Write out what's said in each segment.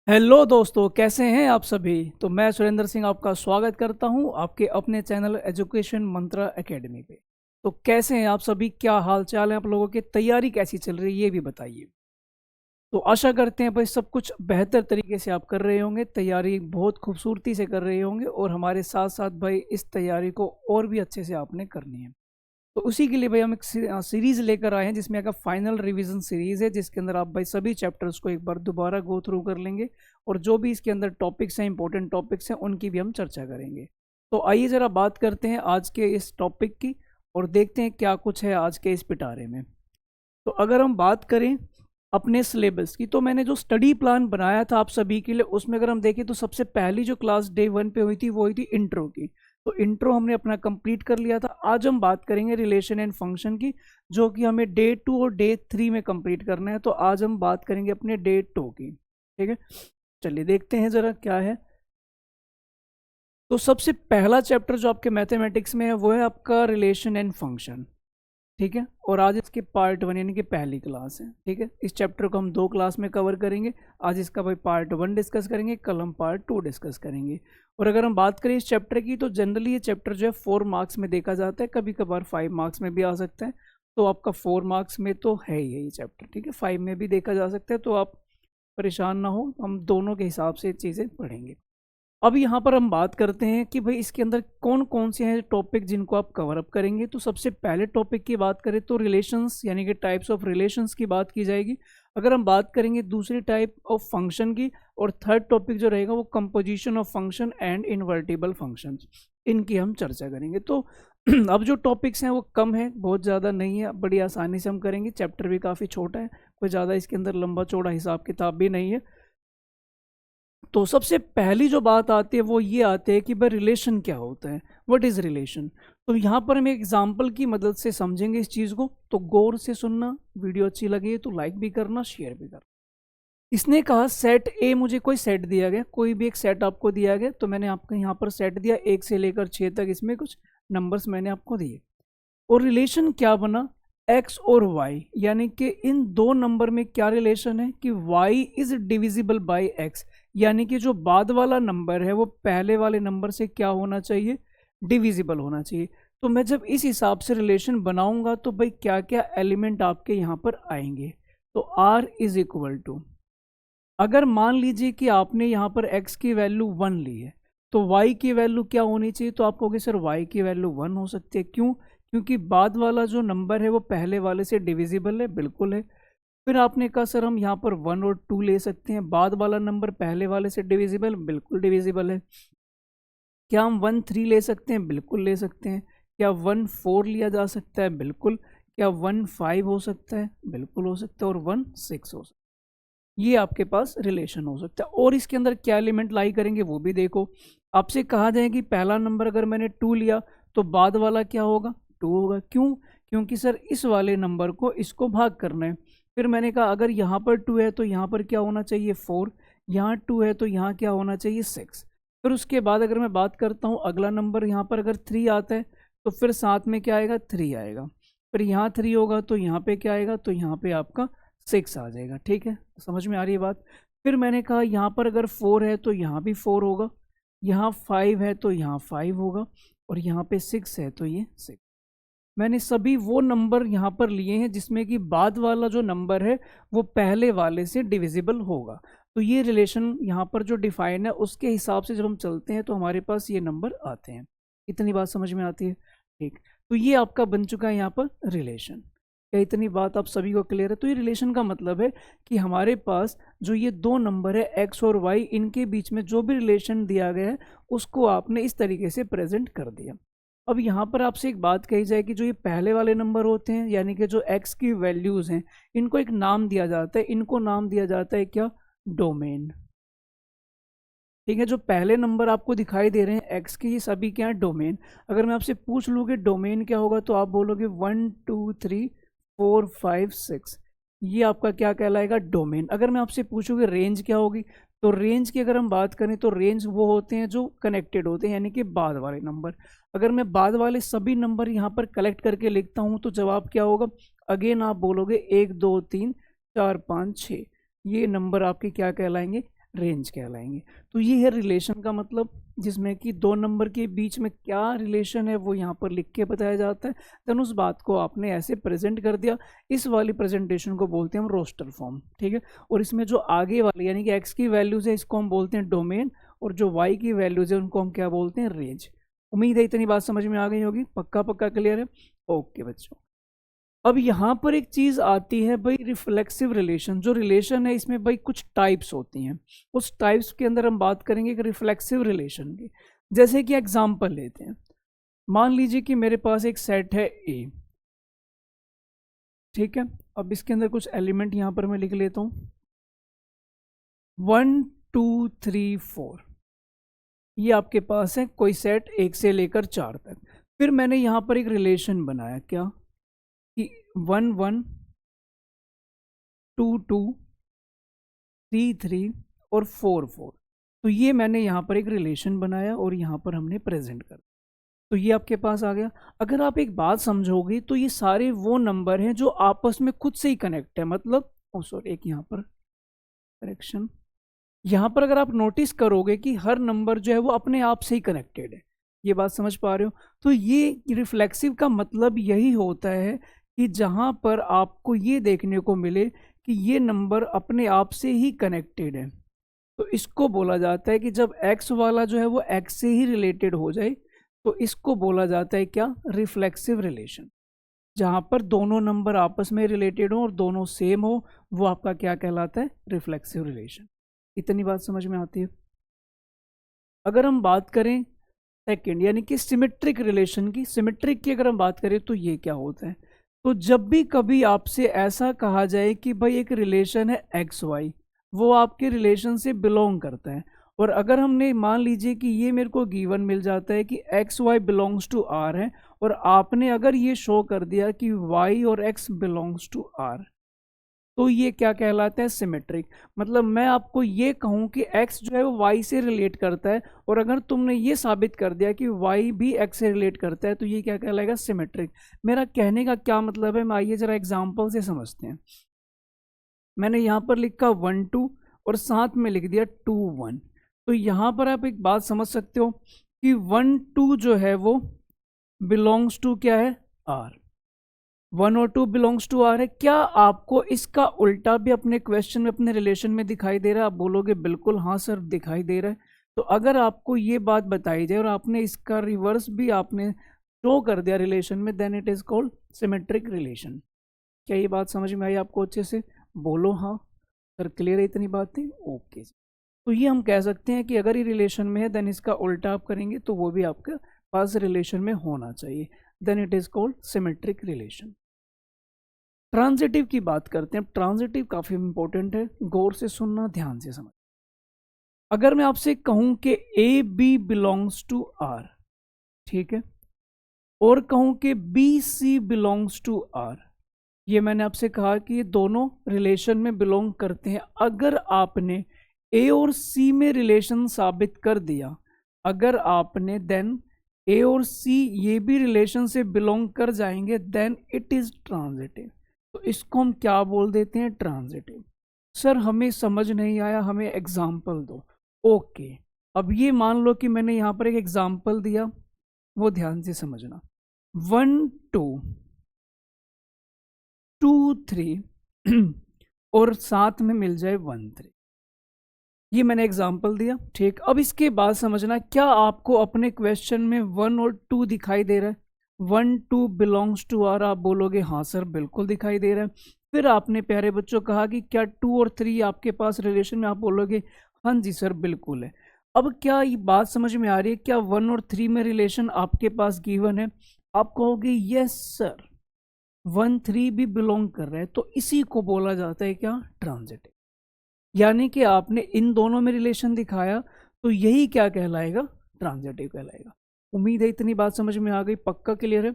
Hello दोस्तों, कैसे हैं आप सभी। तो मैं सुरेंद्र सिंह आपका स्वागत करता हूं आपके अपने चैनल एजुकेशन मंत्रा एकेडमी पे। तो कैसे हैं आप सभी, क्या हाल चाल है आप लोगों की, तैयारी कैसी चल रही है ये भी बताइए। तो आशा करते हैं भाई सब कुछ बेहतर तरीके से आप कर रहे होंगे, तैयारी बहुत खूबसूरती से कर रहे होंगे और हमारे साथ साथ भाई इस तैयारी को और भी अच्छे से आपने करनी है। तो उसी के लिए भाई हम एक सीरीज लेकर आए हैं जिसमें एक फाइनल रिवीजन सीरीज है, जिसके अंदर आप भाई सभी चैप्टर्स को एक बार दोबारा गो थ्रू कर लेंगे और जो भी इसके अंदर टॉपिक्स हैं, इंपॉर्टेंट टॉपिक्स हैं, उनकी भी हम चर्चा करेंगे। तो आइए ज़रा बात करते हैं आज के इस टॉपिक की और देखते हैं क्या कुछ है आज के इस पिटारे में। तो अगर हम बात करें अपने सिलेबस की, तो मैंने जो स्टडी प्लान बनाया था आप सभी के लिए, उसमें अगर हम देखें तो सबसे पहली जो क्लास डे 1 पे हुई थी वो हुई थी इंट्रो की। तो इंट्रो हमने अपना कंप्लीट कर लिया था। आज हम बात करेंगे रिलेशन एंड फंक्शन की, जो कि हमें डे 2 और डे 3 में कंप्लीट करना है। तो आज हम बात करेंगे अपने डे 2 की। ठीक है, चलिए देखते हैं ज़रा क्या है। तो सबसे पहला चैप्टर जो आपके मैथमेटिक्स में है वो है आपका रिलेशन एंड फंक्शन। ठीक है, और आज इसके पार्ट 1 यानी कि पहली क्लास है। ठीक है, इस चैप्टर को हम 2 क्लास में कवर करेंगे। आज इसका भाई पार्ट 1 डिस्कस करेंगे, कल हम पार्ट 2 डिस्कस करेंगे। और अगर हम बात करें इस चैप्टर की, तो जनरली ये चैप्टर जो है 4 मार्क्स में देखा जाता है, कभी कभार 5 मार्क्स में भी आ सकता है। तो आपका 4 मार्क्स में तो है ही है ये चैप्टर। ठीक है, 5 में भी देखा जा सकता है, तो आप परेशान ना हो, हम दोनों के हिसाब से चीज़ें पढ़ेंगे। अब यहाँ पर हम बात करते हैं कि भाई इसके अंदर कौन कौन से हैं टॉपिक जिनको आप कवर अप करेंगे। तो सबसे पहले टॉपिक की बात करें तो रिलेशंस यानी कि टाइप्स ऑफ रिलेशंस की बात की जाएगी। अगर हम बात करेंगे दूसरी टाइप ऑफ फंक्शन की, और थर्ड टॉपिक जो रहेगा वो composition of function and invertible functions, इनकी हम चर्चा करेंगे। तो अब जो टॉपिक्स हैं वो कम है, बहुत ज़्यादा नहीं है, बड़ी आसानी से हम करेंगे। चैप्टर भी काफ़ी छोटा है, कोई ज़्यादा इसके अंदर लंबा चौड़ा हिसाब किताब भी नहीं है। तो सबसे पहली जो बात आती है वो ये आती है कि भाई रिलेशन क्या होता है, व्हाट इज रिलेशन। तो यहाँ पर हम एक एग्जांपल की मदद से समझेंगे इस चीज़ को। तो गौर से सुनना, वीडियो अच्छी लगी तो लाइक भी करना, शेयर भी करना। इसने कहा सेट ए, मुझे कोई सेट दिया गया, कोई भी एक सेट आपको दिया गया, तो मैंने आपको यहाँ पर सेट दिया 1 से लेकर 6 तक, इसमें कुछ नंबर्स मैंने आपको दिए। और रिलेशन क्या बना, x और y, यानी कि इन दो नंबर में क्या रिलेशन है कि y is divisible by x, यानी कि जो बाद वाला नंबर है वो पहले वाले नंबर से क्या होना चाहिए, डिविजिबल होना चाहिए। तो मैं जब इस हिसाब से रिलेशन बनाऊंगा तो भाई क्या क्या एलिमेंट आपके यहाँ पर आएंगे। तो r इज इक्वल टू, अगर मान लीजिए कि आपने यहाँ पर x की वैल्यू 1 ली है, तो y की वैल्यू क्या होनी चाहिए। तो आप कहोगे सर y की वैल्यू 1 हो सकती है, क्यों, क्योंकि बाद वाला जो नंबर है वो पहले वाले से डिविजिबल है, बिल्कुल है। फिर आपने कहा सर हम यहाँ पर 1 और 2 ले सकते हैं, बाद वाला नंबर पहले वाले से डिविजिबल, बिल्कुल डिविजिबल है। क्या हम 1 3 ले सकते हैं, बिल्कुल ले सकते हैं। क्या 1 4 लिया जा सकता है, बिल्कुल। क्या 1 5 हो सकता है, बिल्कुल हो सकता है। और 1 6 हो सकता है। ये आपके पास रिलेशन हो सकता है। और इसके अंदर क्या एलिमेंट लाई करेंगे वो भी देखो। आपसे कहा जाए कि पहला नंबर अगर मैंने 2 लिया तो बाद वाला क्या होगा, 2 होगा, क्यों, क्योंकि सर इस वाले नंबर को इसको भाग करना है। फिर मैंने कहा अगर यहाँ पर 2 है तो यहाँ पर क्या होना चाहिए 4, यहाँ 2 है तो यहाँ क्या होना चाहिए 6। फिर उसके बाद अगर मैं बात करता हूँ अगला नंबर, यहाँ पर अगर 3 आता है तो फिर साथ में क्या आएगा, 3 आएगा। फिर यहाँ 3 होगा तो यहाँ पे क्या आएगा, तो यहाँ पे आपका 6 आ जाएगा। ठीक है, समझ में आ रही है बात। फिर मैंने कहा यहाँ पर अगर 4 है तो यहाँ भी 4 होगा, यहाँ 5 है तो यहाँ 5 होगा, और यहाँ पे 6 है तो ये 6। मैंने सभी वो नंबर यहाँ पर लिए हैं जिसमें कि बाद वाला जो नंबर है वो पहले वाले से डिविजिबल होगा। तो ये रिलेशन यहाँ पर जो डिफाइन है उसके हिसाब से जब हम चलते हैं तो हमारे पास ये नंबर आते हैं। इतनी बात समझ में आती है, ठीक। तो ये आपका बन चुका है यहाँ पर रिलेशन। क्या इतनी बात आप सभी को क्लियर है। तो ये रिलेशन का मतलब है कि हमारे पास जो ये दो नंबर है x और y, इनके बीच में जो भी रिलेशन दिया गया है उसको आपने इस तरीके से प्रेजेंट कर दिया। अब यहाँ पर आपसे एक बात कही जाए कि जो ये पहले वाले नंबर होते हैं यानी कि जो x की वैल्यूज हैं, इनको एक नाम दिया जाता है, इनको नाम दिया जाता है क्या, डोमेन। ठीक है, जो पहले नंबर आपको दिखाई दे रहे हैं x के, ये सभी क्या है, डोमेन। अगर मैं आपसे पूछ लूँ कि डोमेन क्या होगा तो आप बोलोगे 1 2 3 4 5 6, ये आपका क्या कहलाएगा, डोमेन। अगर मैं आपसे पूछूँ कि रेंज क्या होगी, तो रेंज की अगर हम बात करें तो रेंज वो होते हैं जो कनेक्टेड होते हैं यानी कि बाद वाले नंबर। अगर मैं बाद वाले सभी नंबर यहाँ पर कलेक्ट करके लिखता हूँ तो जवाब क्या होगा, अगेन आप बोलोगे 1 2 3 4 5 6, ये नंबर आपके क्या कहलाएंगे, रेंज कहलाएंगे। तो ये है रिलेशन का मतलब, जिसमें कि दो नंबर के बीच में क्या रिलेशन है वो यहाँ पर लिख के बताया जाता है। देन उस बात को आपने ऐसे प्रेजेंट कर दिया, इस वाली प्रेजेंटेशन को बोलते हैं हम रोस्टर फॉर्म, ठीक है। और इसमें जो आगे वाले यानी कि एक्स की वैल्यूज है इसको हम बोलते हैं डोमेन, और जो वाई की वैल्यूज है उनको हम क्या बोलते हैं, रेंज। उम्मीद है इतनी बात समझ में आ गई होगी, पक्का पक्का क्लियर है। ओके बच्चों, अब यहाँ पर एक चीज आती है भाई, रिफ्लेक्सिव रिलेशन। जो रिलेशन है इसमें भाई कुछ टाइप्स होती हैं, उस टाइप्स के अंदर हम बात करेंगे कि रिफ्लेक्सिव रिलेशन की। जैसे कि एग्जांपल लेते हैं, मान लीजिए कि मेरे पास एक सेट है ए, ठीक है। अब इसके अंदर कुछ एलिमेंट यहाँ पर मैं लिख लेता हूँ, 1 2 3 4, ये आपके पास है कोई सेट 1 से लेकर 4 तक। फिर मैंने यहाँ पर एक रिलेशन बनाया, क्या कि 1 1 2 2 3 3 और 4 4। तो ये मैंने यहाँ पर एक रिलेशन बनाया और यहाँ पर हमने प्रेजेंट कर, तो ये आपके पास आ गया। अगर आप एक बात समझोगे तो ये सारे वो नंबर हैं जो आपस में खुद से ही कनेक्ट है, मतलब सॉरी एक यहाँ पर करेक्शन, यहाँ पर अगर आप नोटिस करोगे कि हर नंबर जो है वो अपने आप से ही कनेक्टेड है। ये बात समझ पा रहे हो? तो ये रिफ्लेक्सिव का मतलब यही होता है कि जहाँ पर आपको ये देखने को मिले कि ये नंबर अपने आप से ही कनेक्टेड है, तो इसको बोला जाता है कि जब x वाला जो है वो x से ही रिलेटेड हो जाए, तो इसको बोला जाता है क्या, रिफ्लेक्सिव रिलेशन। जहाँ पर दोनों नंबर आपस में रिलेटेड हो और दोनों सेम हो, वो आपका क्या कहलाता है, रिफ्लेक्सिव रिलेशन। इतनी बात समझ में आती है। अगर हम बात करें सेकेंड यानी कि सिमेट्रिक रिलेशन की, सिमेट्रिक की अगर हम बात करें तो ये क्या होता है, तो जब भी कभी आपसे ऐसा कहा जाए कि भाई एक रिलेशन है एक्स वाई, वो आपके रिलेशन से बिलोंग करता है, और अगर हमने मान लीजिए कि ये मेरे को गिवन मिल जाता है कि X Y belongs to R है, और आपने अगर ये शो कर दिया कि वाई और एक्स बिलोंग्स टू आर, तो ये क्या कहलाता है, सिमेट्रिक। मतलब मैं आपको ये कहूँ कि x जो है वो y से रिलेट करता है, और अगर तुमने ये साबित कर दिया कि y भी x से रिलेट करता है, तो ये क्या कहलाएगा, सिमेट्रिक। मेरा कहने का क्या मतलब है, मैं आइए जरा एग्जांपल से समझते हैं। मैंने यहाँ पर लिखा 1 2 और साथ में लिख दिया 2 1। तो यहाँ पर आप एक बात समझ सकते हो कि 1 2 जो है वो बिलोंग्स टू क्या है, r, 1 और 2 बिलोंग्स टू आर है। क्या आपको इसका उल्टा भी अपने क्वेश्चन में, अपने रिलेशन में दिखाई दे रहा है? आप बोलोगे बिल्कुल हाँ सर दिखाई दे रहा है। तो अगर आपको ये बात बताई जाए और आपने इसका रिवर्स भी आपने शो कर दिया रिलेशन में, then it is called symmetric relation. क्या ये बात समझ में आई आपको अच्छे से? बोलो हाँ सर, क्लियर है इतनी बात थी? ओके। तो ये हम कह सकते हैं कि अगर ये रिलेशन में है देन इसका उल्टा आप करेंगे तो वो भी आपके पास रिलेशन में होना चाहिए, then it is called symmetric relation. Transitive की बात करते हैं। ट्रांजिटिव काफी इंपॉर्टेंट है, गौर से सुनना, ध्यान से समझ। अगर मैं आपसे कहूं कि A B belongs to R, ठीक है, और कहूं कि B C belongs to R, ये मैंने आपसे कहा कि ये दोनों रिलेशन में बिलोंग करते हैं। अगर आपने ए और सी में रिलेशन साबित कर दिया, अगर आपने देन ए और सी ये भी रिलेशन से बिलोंग कर जाएंगे, देन इट इज ट्रांजिटिव। तो इसको हम क्या बोल देते हैं, ट्रांजिटिव। सर हमें समझ नहीं आया, हमें एग्जाम्पल दो। ओके, अब ये मान लो कि मैंने यहाँ पर एक एग्जाम्पल दिया, वो ध्यान से समझना। 1 2 2 3 और साथ में मिल जाए 1 3, ये मैंने एग्जाम्पल दिया, ठीक। अब इसके बाद समझना, क्या आपको अपने क्वेश्चन में 1 और 2 दिखाई दे रहा है? 1 2 बिलोंग्स टू आर, आप बोलोगे हाँ सर बिल्कुल दिखाई दे रहा है। फिर आपने प्यारे बच्चों कहा कि क्या 2 और 3 आपके पास रिलेशन में, आप बोलोगे हाँ जी सर बिल्कुल है। अब क्या ये बात समझ में आ रही है, क्या 1 और 3 में रिलेशन आपके पास गिवन है? आप कहोगे यस सर 1 3 भी बिलोंग कर रहा है, तो इसी को बोला जाता है क्या, ट्रांजिटिव। यानी कि आपने इन दोनों में रिलेशन दिखाया, तो यही क्या कहलाएगा, ट्रांजिटिव कहलाएगा। उम्मीद है इतनी बात समझ में आ गई, पक्का क्लियर है?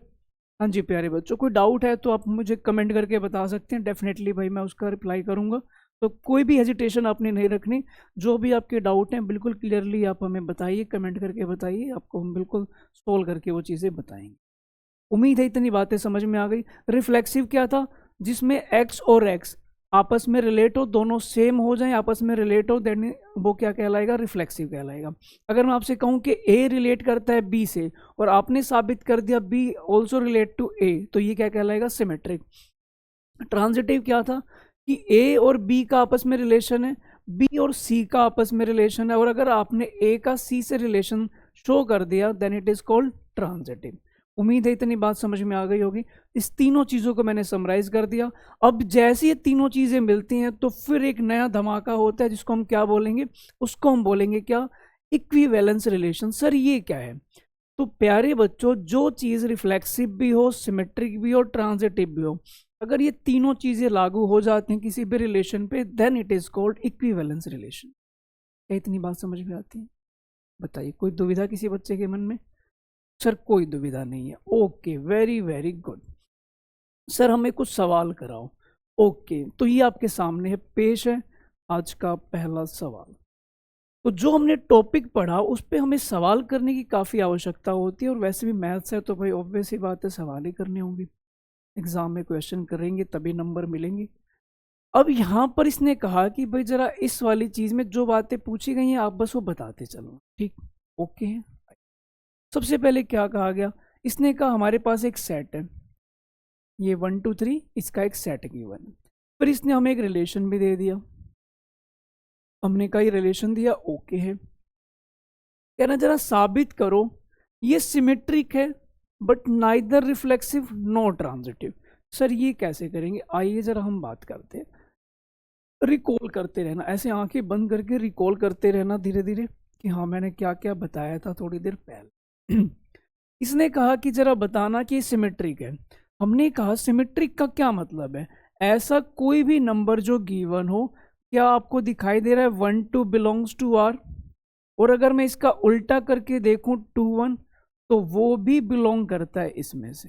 हाँ जी प्यारे बच्चों, कोई डाउट है तो आप मुझे कमेंट करके बता सकते हैं, डेफिनेटली भाई मैं उसका रिप्लाई करूंगा। तो कोई भी हेजिटेशन आपने नहीं रखनी, जो भी आपके डाउट हैं बिल्कुल क्लियरली आप हमें बताइए, कमेंट करके बताइए, आपको हम बिल्कुल सोल्व करके वो चीज़ें बताएंगे। उम्मीद है इतनी बातें समझ में आ गई। रिफ्लेक्सिव क्या था, जिसमें एक्स और एक्स आपस में रिलेट हो, दोनों सेम हो जाएं, आपस में रिलेट हो, देन वो क्या कहलाएगा, रिफ्लेक्सिव कहलाएगा। अगर मैं आपसे कहूं कि ए रिलेट करता है बी से और आपने साबित कर दिया बी ऑल्सो रिलेट टू ए, तो ये क्या कहलाएगा, सिमेट्रिक। ट्रांजिटिव क्या था कि ए और बी का आपस में रिलेशन है, बी और सी का आपस में रिलेशन है, और अगर आपने ए का सी से रिलेशन शो कर दिया then it is called transitive. उम्मीद है इतनी बात समझ में आ गई होगी। इस तीनों चीज़ों को मैंने समराइज कर दिया। अब जैसे ये तीनों चीज़ें मिलती हैं तो फिर एक नया धमाका होता है जिसको हम क्या बोलेंगे, उसको हम बोलेंगे क्या, इक्विवेलेंस रिलेशन। सर ये क्या है? तो प्यारे बच्चों, जो चीज़ रिफ्लेक्सिव भी हो, सिमेट्रिक भी हो, ट्रांजिटिव भी हो, अगर ये तीनों चीज़ें लागू हो जाती हैं किसी भी रिलेशन पे, then it is called equivalence relation. क्या इतनी बात समझ में आती है? बताइए, कोई दुविधा किसी बच्चे के मन में? सर कोई दुविधा नहीं है, okay, very very good. Sir हमें कुछ सवाल कराओ। ओके, तो ये आपके सामने है, पेश है आज का पहला सवाल। तो जो हमने टॉपिक पढ़ा उस पर हमें सवाल करने की काफ़ी आवश्यकता होती है, और वैसे भी मैथ्स है तो भाई ऑब्वियस ही बात है, सवाल ही करने होंगे। एग्जाम में क्वेश्चन करेंगे तभी नंबर मिलेंगे। अब यहाँ पर इसने कहा कि भाई जरा इस वाली चीज़ में जो बातें पूछी गई हैं आप बस वो बताते चलो, ठीक, ओके है। सबसे पहले क्या कहा गया, इसने कहा हमारे पास एक सेट है, ये 1 2 3 इसका एक सेट गिवन है। फिर इसने हमें एक रिलेशन भी दे दिया, हमने कहा ये रिलेशन दिया, ओके है। कहना जरा साबित करो ये सिमेट्रिक है but neither reflexive no transitive. Sir ये कैसे करेंगे, आइए जरा हम बात करते हैं। रिकॉल करते रहना, ऐसे आंखें बंद करके रिकॉल करते रहना धीरे धीरे कि हाँ मैंने क्या क्या बताया था थोड़ी देर पहले। इसने कहा कि जरा बताना कि सिमेट्रिक है। हमने कहा सिमेट्रिक का क्या मतलब है, ऐसा कोई भी नंबर जो गिवन हो, क्या आपको दिखाई दे रहा है 1 2 बिलोंग्स टू आर, और अगर मैं इसका उल्टा करके देखूं 2 1, तो वो भी बिलोंग करता है इसमें से।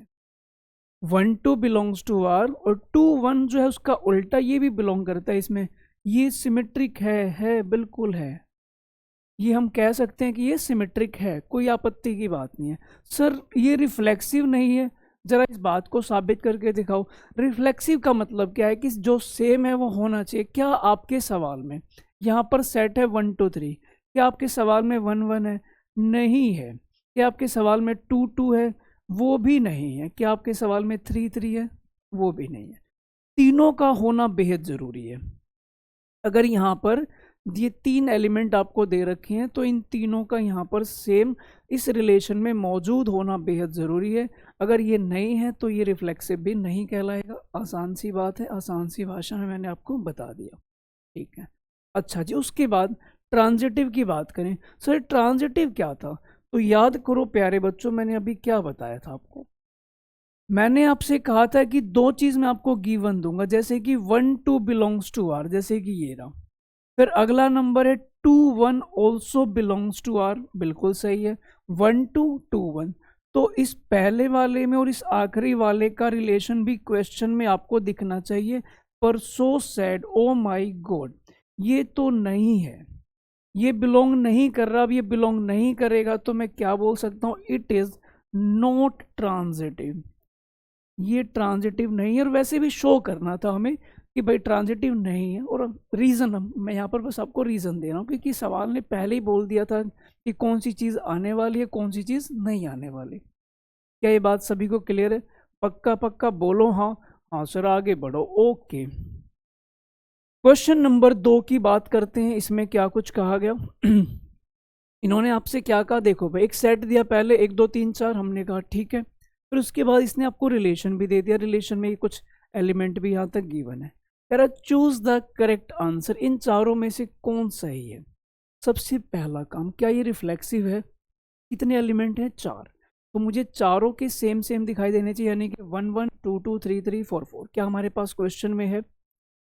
1 2 बिलोंग्स टू आर और 2 1 जो है उसका उल्टा, ये भी बिलोंग करता है इसमें। ये सिमेट्रिक है, बिल्कुल है। ये हम कह सकते हैं कि ये सिमेट्रिक है, कोई आपत्ति की बात नहीं है। सर ये रिफ्लेक्सिव नहीं है, जरा इस बात को साबित करके दिखाओ। रिफ्लेक्सिव का मतलब क्या है कि जो सेम है वो होना चाहिए। क्या आपके सवाल में यहाँ पर सेट है 1 2 3, क्या आपके सवाल में 1 1 है? नहीं है। क्या आपके सवाल में 2 2 है? वो भी नहीं है। क्या आपके सवाल में 3 3 है? वो भी नहीं है। तीनों का होना बेहद जरूरी है। अगर यहाँ पर ये 3 एलिमेंट आपको दे रखे हैं तो इन तीनों का यहाँ पर सेम इस रिलेशन में मौजूद होना बेहद ज़रूरी है। अगर ये नहीं है तो ये रिफ्लेक्सिव भी नहीं कहलाएगा। आसान सी बात है, आसान सी भाषा में मैंने आपको बता दिया, ठीक है। अच्छा जी, उसके बाद ट्रांजिटिव की बात करें। सर ट्रांजिटिव क्या था? तो याद करो प्यारे बच्चों, मैंने अभी क्या बताया था आपको। मैंने आपसे कहा था कि 2 चीज़ मैं आपको गिवन दूंगा, जैसे कि 1 2 बिलोंग्स टू आर, जैसे कि ये रहा। फिर अगला नंबर है 2 1 ऑल्सो बिलोंग्स टू आर, बिल्कुल सही है। 1 2 2 1, तो इस पहले वाले में और इस आखिरी वाले का रिलेशन भी क्वेश्चन में आपको दिखना चाहिए। पर सो सैड, ओ माई गॉड, ये तो नहीं है, ये बिलोंग नहीं कर रहा। अब ये बिलोंग नहीं करेगा तो मैं क्या बोल सकता हूँ, इट इज नॉट ट्रांजिटिव। ये ट्रांजिटिव नहीं है, और वैसे भी शो करना था हमें कि भाई ट्रांजिटिव नहीं है। और रीज़न मैं यहाँ पर बस आपको रीज़न दे रहा हूँ क्योंकि सवाल ने पहले ही बोल दिया था कि कौन सी चीज़ आने वाली है, कौन सी चीज़ नहीं आने वाली। क्या ये बात सभी को क्लियर है? पक्का पक्का बोलो हाँ। हाँ सर, आगे बढ़ो। ओके, क्वेश्चन नंबर 2 की बात करते हैं। इसमें क्या कुछ कहा गया इन्होंने आपसे क्या कहा, देखो भाई एक सेट दिया पहले 1 2 3 4, हमने कहा ठीक है। फिर उसके बाद इसने आपको रिलेशन भी दे दिया, रिलेशन में कुछ एलिमेंट भी यहाँ तक गिवन है। कह रहा चूज द करेक्ट आंसर, इन चारों में से कौन सही है। सबसे पहला काम, क्या ये रिफ्लेक्सिव है? कितने एलिमेंट हैं? 4, तो मुझे चारों के सेम सेम दिखाई देने चाहिए, यानी कि 1 1 2 2 3 3 4 4। क्या हमारे पास क्वेश्चन में है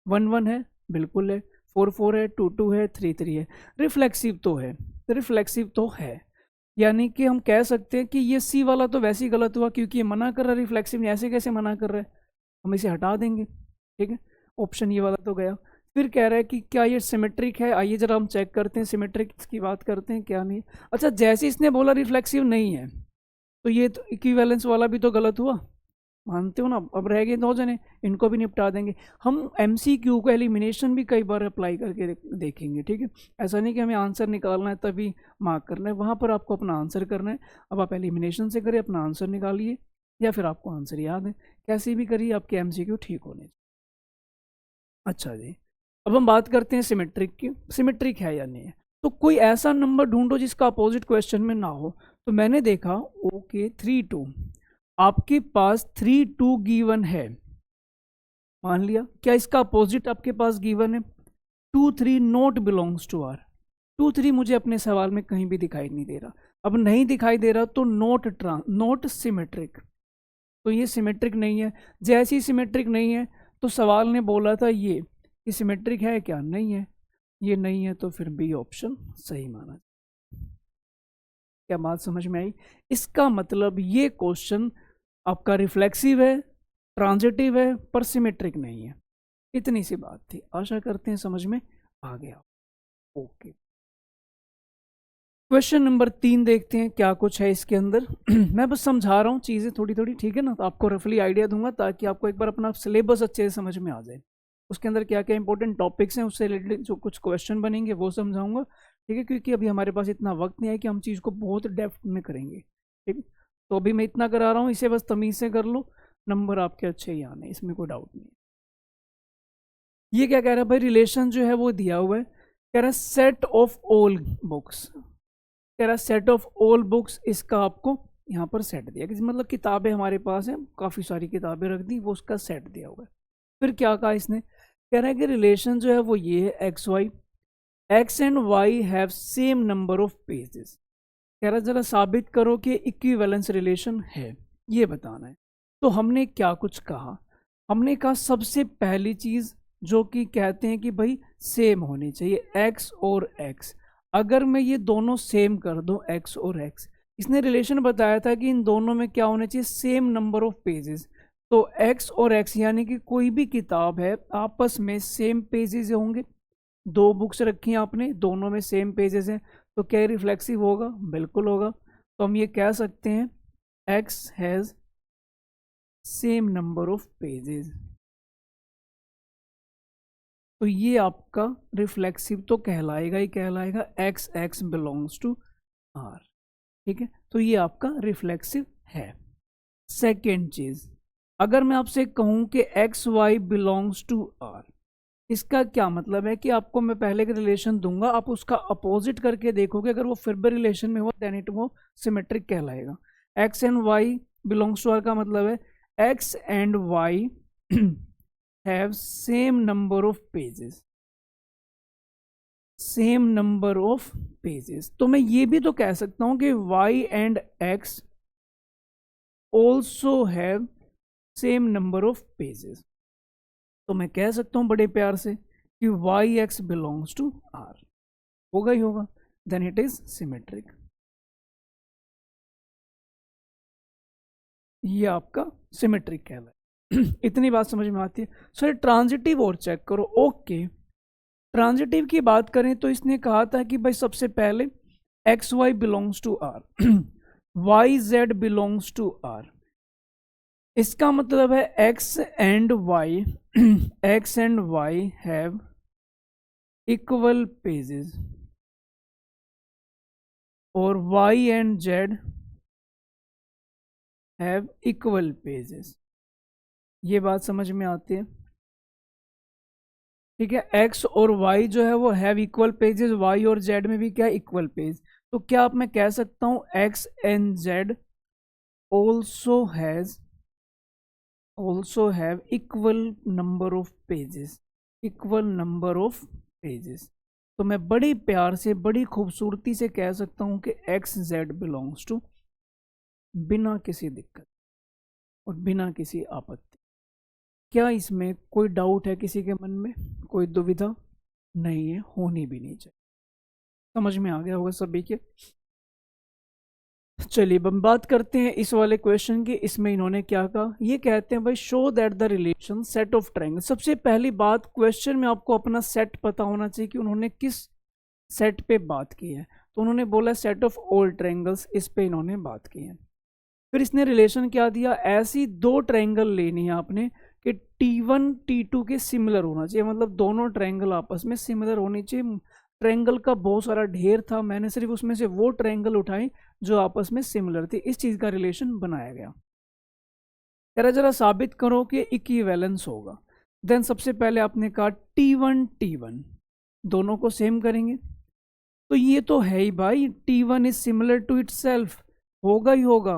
1 1 है? बिल्कुल है। 4 4 है, 2 2 है, 3 3 है। रिफ्लेक्सिव तो है, रिफ्लेक्सिव तो है, यानी कि हम कह सकते हैं कि ये सी वाला तो वैसे ही गलत हुआ क्योंकि ये मना कर रहा है रिफ्लेक्सिव, ऐसे कैसे मना कर रहा है, हम इसे हटा देंगे, ठीक है। ऑप्शन ये वाला तो गया। फिर कह रहा है कि क्या ये सिमेट्रिक है, आइए जरा हम चेक करते हैं, सिमेट्रिक की बात करते हैं क्या नहीं। अच्छा, जैसे इसने बोला रिफ्लेक्सिव नहीं है तो ये तो इक्विवेलेंस वाला भी तो गलत हुआ, मानते हो ना? अब रह गए 2 जने, इनको भी निपटा देंगे। हम एमसीक्यू को एलिमिनेशन भी कई बार अप्लाई करके देखेंगे, ठीक है? ऐसा नहीं कि हमें आंसर निकालना है तभी मार्क करना है, वहाँ पर आपको अपना आंसर करना है। अब आप एलिमिनेशन से करिए, अपना आंसर निकालिए, या फिर आपको आंसर याद है, कैसे भी करिए, आपके एमसीक्यू ठीक होने। अच्छा जी, अब हम बात करते हैं सिमेट्रिक की। सिमेट्रिक है या नहीं है? तो कोई ऐसा नंबर ढूंढो जिसका अपोजिट क्वेश्चन में ना हो। तो मैंने देखा ओके 3 2, आपके पास 3 2 गिवन है, मान लिया। क्या इसका अपोजिट आपके पास गिवन है? 2 3 नॉट बिलोंग्स टू आर। 2 3 मुझे अपने सवाल में कहीं भी दिखाई नहीं दे रहा। अब नहीं दिखाई दे रहा तो नॉट सिमेट्रिक, तो ये सिमेट्रिक नहीं है। जैसे ही सिमेट्रिक नहीं है तो सवाल ने बोला था ये सिमेट्रिक है क्या? नहीं है। ये नहीं है तो फिर बी ऑप्शन सही माना। क्या बात समझ में आई? इसका मतलब ये क्वेश्चन आपका रिफ्लेक्सिव है, ट्रांजिटिव है, पर सिमेट्रिक नहीं है। इतनी सी बात थी, आशा करते हैं समझ में आ गया। ओके, क्वेश्चन नंबर 3 देखते हैं क्या कुछ है इसके अंदर। मैं बस समझा रहा हूँ चीज़ें थोड़ी थोड़ी, ठीक है ना? तो आपको रफली आइडिया दूंगा ताकि आपको एक बार अपना सिलेबस अच्छे से समझ में आ जाए। उसके अंदर क्या क्या इंपॉर्टेंट टॉपिक्स हैं, उससे रिलेटेड जो कुछ क्वेश्चन बनेंगे वो समझाऊंगा, ठीक है? क्योंकि अभी हमारे पास इतना वक्त नहीं है कि हम चीज़ को बहुत डेप्थ में करेंगे, ठीक है? तो अभी मैं इतना करा रहा हूँ, इसे बस तमीज़ से कर लो, नंबर आपके अच्छे ही आने, इसमें कोई डाउट नहीं। ये क्या कह रहा है भाई? रिलेशन जो है वो दिया हुआ है, कह रहा है सेट ऑफ ऑल बुक्स, कह रहा है सेट ऑफ ऑल बुक्स। इसका आपको यहाँ पर सेट दिया, किसी मतलब किताबें हमारे पास हैं, काफ़ी सारी किताबें रख दी, वो उसका सेट दिया हुआ है। फिर क्या कहा इसने? कह रहा है कि रिलेशन जो है वो ये है X Y, X and Y have same number of pages. कह रहा है जरा साबित करो कि इक्विवेलेंस रिलेशन है, ये बताना है। तो हमने क्या कुछ कहा? हमने कहा सबसे पहली चीज़ जो कि कहते हैं कि भाई सेम होनी चाहिए, एक्स और एक्स। अगर मैं ये दोनों सेम कर दूं, एक्स और एक्स, इसने रिलेशन बताया था कि इन दोनों में क्या होने चाहिए? Same number of pages. तो एक्स और एक्स यानी कि कोई भी किताब है आपस में सेम पेजेस होंगे। 2 बुक्स रखी हैं आपने, दोनों में सेम पेजेस हैं, तो क्या रिफ्लेक्सिव होगा? बिल्कुल होगा। तो हम ये कह सकते हैं X has same number of pages. तो ये आपका रिफ्लेक्सिव तो कहलाएगा ही कहलाएगा, X X belongs to R, ठीक है? तो ये आपका रिफ्लेक्सिव है। सेकेंड चीज, अगर मैं आपसे कहूं कि X Y belongs to R, इसका क्या मतलब है? कि आपको मैं पहले का रिलेशन दूंगा, आप उसका अपोजिट करके देखोगे, अगर वो फिर भी रिलेशन में हो देन इट वो सिमेट्रिक कहलाएगा। X and Y belongs to R का मतलब है X and Y have same number of pages, same number of pages. तो मैं ये भी तो कह सकता हूं कि y and x also have same number of pages. तो मैं कह सकता हूं बड़े प्यार से कि Y X belongs to R, होगा ही होगा, देन इट इज सिमेट्रिक। ये आपका सिमेट्रिक कहलाए। इतनी बात समझ में आती है। सर ट्रांजिटिव और चेक करो। ओके, ट्रांजिटिव की बात करें तो इसने कहा था कि भाई सबसे पहले X Y belongs to R, Y Z belongs to R. इसका मतलब है X and Y X and Y have equal pages, और Y and Z have equal pages. ये बात समझ में आती है, ठीक है? एक्स और वाई जो है वो हैव इक्वल पेजेस, वाई और जेड में भी क्या इक्वल पेज। तो क्या आप मैं कह सकता हूं x and Z also have equal number of pages, equal number of pages. तो मैं बड़ी प्यार से बड़ी खूबसूरती से कह सकता हूं कि एक्स जेड बिलोंग्स टू, बिना किसी दिक्कत और बिना किसी आपत्ति। क्या इसमें कोई डाउट है किसी के मन में? कोई दुविधा नहीं है, होनी भी नहीं चाहिए। समझ में आ गया होगा सभी के। चलिए अब हम बात करते हैं इस वाले क्वेश्चन की। इसमें इन्होंने क्या कहा? ये कहते हैं भाई show that the relation set of triangle. सबसे पहली बात, क्वेश्चन में आपको अपना सेट पता होना चाहिए कि उन्होंने किस सेट पे बात की है। तो उन्होंने बोला सेट ऑफ ऑल ट्रायंगल्स, इस पे इन्होंने बात की है। फिर इसने रिलेशन क्या दिया, ऐसी दो ट्रायंगल लेनी है आपने कि T1 T2 के सिमिलर होना चाहिए, मतलब दोनों ट्रायंगल आपस में सिमिलर होनी चाहिए। ट्रायंगल का बहुत सारा ढेर था, मैंने सिर्फ उसमें से वो ट्रायंगल उठाए जो आपस में सिमिलर थे, इस चीज का रिलेशन बनाया गया। जरा जरा साबित करो कि इक्विवेलेंस होगा। देन सबसे पहले आपने कहा T1 T1 दोनों को सेम करेंगे, तो ये तो है ही भाई, T1 is similar to itself, होगा ही होगा,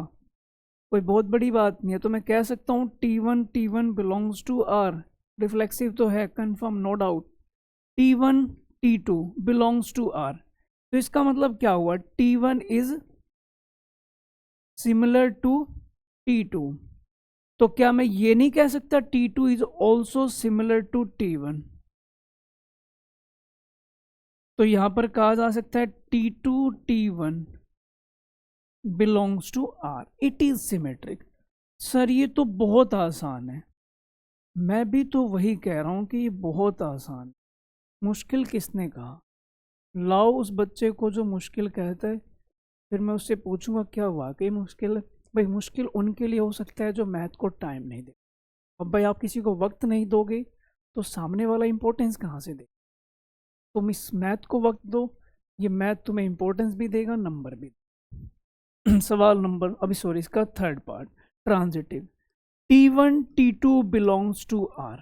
कोई बहुत बड़ी बात नहीं है। तो मैं कह सकता हूँ T1 T1 belongs to R, reflexive तो है, confirm, no doubt. T1 T2 belongs to R, तो इसका मतलब क्या हुआ, T1 is similar to T2। तो क्या मैं ये नहीं कह सकता T2 is also similar to T1? तो यहां पर कहा जा सकता है T2 T1 belongs to R, it is symmetric. Sir ये तो बहुत आसान है, मैं भी तो वही कह रहा हूं कि ये बहुत आसान है, मुश्किल किसने कहा? लाओ उस बच्चे को जो मुश्किल कहता है, फिर मैं उससे पूछूंगा क्या वाकई मुश्किल है। भाई मुश्किल उनके लिए हो सकता है जो मैथ को टाइम नहीं दे। अब भाई आप किसी को वक्त नहीं दोगे तो सामने वाला इंपॉर्टेंस कहाँ से दे? तुम इस मैथ को वक्त दो, ये मैथ तुम्हें इंपॉर्टेंस भी देगा, नंबर भी। सवाल नंबर, अभी सॉरी, इसका third part, transitive. T1 T2 belongs to R,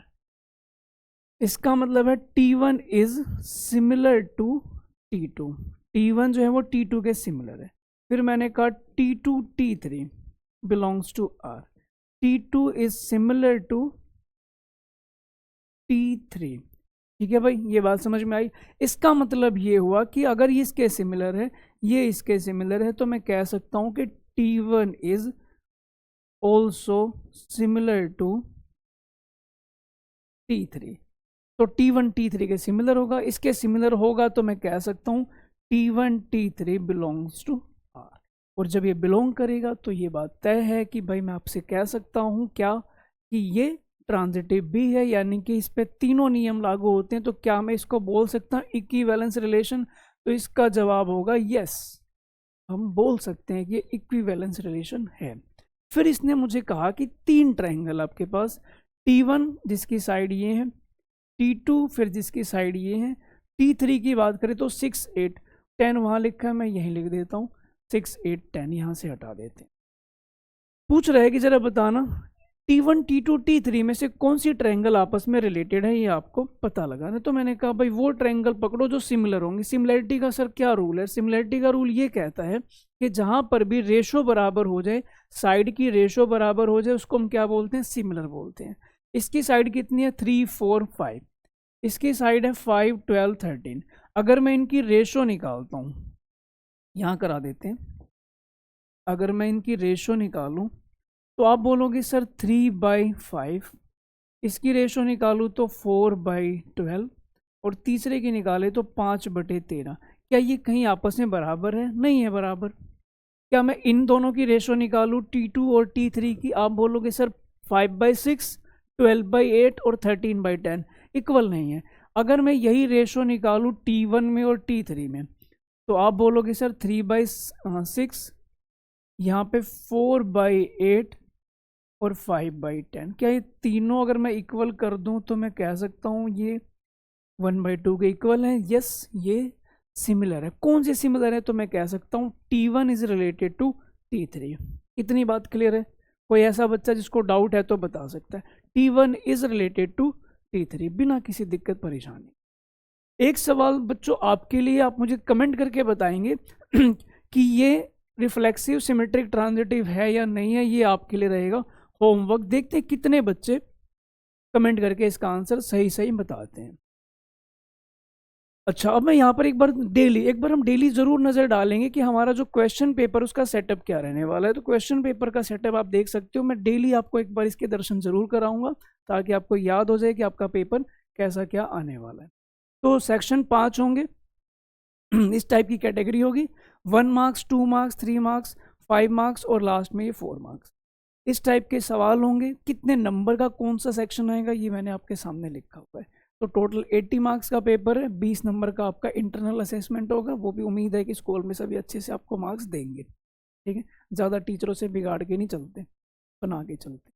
इसका मतलब है T1 is similar to T2, T1 जो है वो T2 के सिमिलर है। फिर मैंने कहा T2 T3 belongs to R, T2 is similar to T3। ठीक है भाई, ये बात समझ में आई। इसका मतलब ये हुआ कि अगर ये इसके सिमिलर है, ये इसके सिमिलर है, तो मैं कह सकता हूं कि T1 is also similar to T3। तो T1 T3 के सिमिलर होगा, इसके सिमिलर होगा तो मैं कह सकता हूं T1 T3 belongs to R। और जब ये बिलोंग करेगा तो ये बात तय है कि भाई मैं आपसे कह सकता हूं क्या, कि ये ट्रांजिटिव भी है, यानी कि इस पे तीनों नियम लागू होते हैं। तो क्या मैं इसको बोल सकता हूं इक्विवेलेंस रिलेशन? तो इसका जवाब होगा यस, हम बोल सकते हैं कि ये इक्विवेलेंस रिलेशन है। फिर इसने मुझे कहा कि तीन ट्रायंगल आपके पास, T1 जिसकी साइड ये है, T2 फिर जिसकी साइड ये है, T3 की बात करें तो 6 8 10 वहां लिखा है, मैं यहीं लिख देता हूं 6 8 10, यहां से हटा देते हैं। पूछ रहे हैं कि जरा बताना T1 T2 T3 में से कौन सी ट्रायंगल आपस में रिलेटेड है, ये आपको पता लगाना। तो मैंने कहा भाई वो ट्रायंगल पकड़ो जो सिमिलर होंगे। सिमिलरिटी का सर क्या रूल है? सिमिलरिटी का रूल ये कहता है कि जहां पर भी रेशो बराबर हो जाए, साइड की रेशो बराबर हो जाए, उसको हम क्या बोलते हैं? सिमिलर बोलते हैं। इसकी साइड कितनी है? 3 4 5, इसकी साइड है 5 12 13। अगर मैं इनकी रेशो निकालता हूं, यहां करा देते हैं, अगर मैं इनकी रेशो निकालूं तो आप बोलोगे सर 3/5, इसकी रेशो निकालूं तो 4/12, और तीसरे की निकाले तो 5/13। क्या ये कहीं आपस में बराबर है? नहीं है बराबर। क्या मैं इन दोनों की रेशो निकालूं T2 और T3 की, आप बोलोगे सर 5/6, 12/8 और 13/10, इक्वल नहीं है। अगर मैं यही रेशो निकालूं T1 में और T3 में, तो आप बोलोगे सर 3/6, यहाँ पे 4/8 और 5/10। क्या ये तीनों अगर मैं इक्वल कर दूं तो मैं कह सकता हूं ये 1/2 के इक्वल है? यस, ये सिमिलर है। कौन से सिमिलर है? तो मैं कह सकता हूं T1 is related to T3। इतनी बात क्लियर है? कोई ऐसा बच्चा जिसको डाउट है तो बता सकता है। T1 is related to T3 बिना किसी दिक्कत परेशानी। एक सवाल बच्चों आपके लिए, आप मुझे कमेंट करके बताएंगे कि ये रिफ्लेक्सिव सिमेट्रिक ट्रांजिटिव है या नहीं है, ये आपके लिए रहेगा होमवर्क। देखते हैं कितने बच्चे कमेंट करके इसका आंसर सही सही बताते हैं। अच्छा, अब मैं यहाँ पर एक बार हम डेली जरूर नजर डालेंगे कि हमारा जो क्वेश्चन पेपर उसका सेटअप क्या रहने वाला है। तो क्वेश्चन पेपर का सेटअप आप देख सकते हो, मैं डेली आपको एक बार इसके दर्शन जरूर कराऊंगा ताकि आपको याद हो जाए कि आपका पेपर कैसा क्या आने वाला है। तो सेक्शन 5 होंगे, इस टाइप की कैटेगरी होगी, 1 मार्क्स 2 मार्क्स 3 मार्क्स 5 मार्क्स और लास्ट में ये 4 मार्क्स। इस टाइप के सवाल होंगे। कितने नंबर का कौन सा सेक्शन आएगा ये मैंने आपके सामने लिखा हुआ है। तो टोटल 80 मार्क्स का पेपर है, 20 नंबर का आपका इंटरनल असेसमेंट होगा, वो भी उम्मीद है कि स्कूल में सभी अच्छे से आपको मार्क्स देंगे। ठीक है, ज़्यादा टीचरों से बिगाड़ के नहीं चलते, बना के चलते।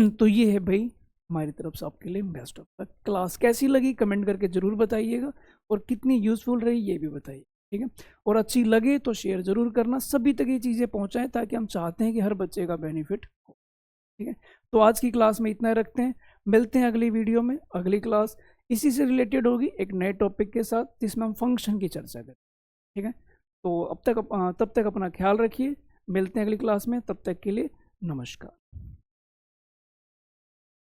तो ये है भाई हमारी तरफ से आपके लिए बेस्ट ऑफ लक। क्लास कैसी लगी कमेंट करके ज़रूर बताइएगा, और कितनी यूज़फुल रही ये भी बताइए, ठीक है। और अच्छी लगे तो शेयर ज़रूर करना, सभी तक ये चीज़ें पहुँचाएँ, ताकि हम चाहते हैं कि हर बच्चे का बेनिफिट हो, ठीक है। तो आज की क्लास में इतना रखते हैं, मिलते हैं अगली वीडियो में। अगली क्लास इसी से रिलेटेड होगी, एक नए टॉपिक के साथ, जिसमें हम फंक्शन की चर्चा करें, ठीक है। तो तब तक अपना ख्याल रखिए, मिलते हैं अगली क्लास में, तब तक के लिए नमस्कार।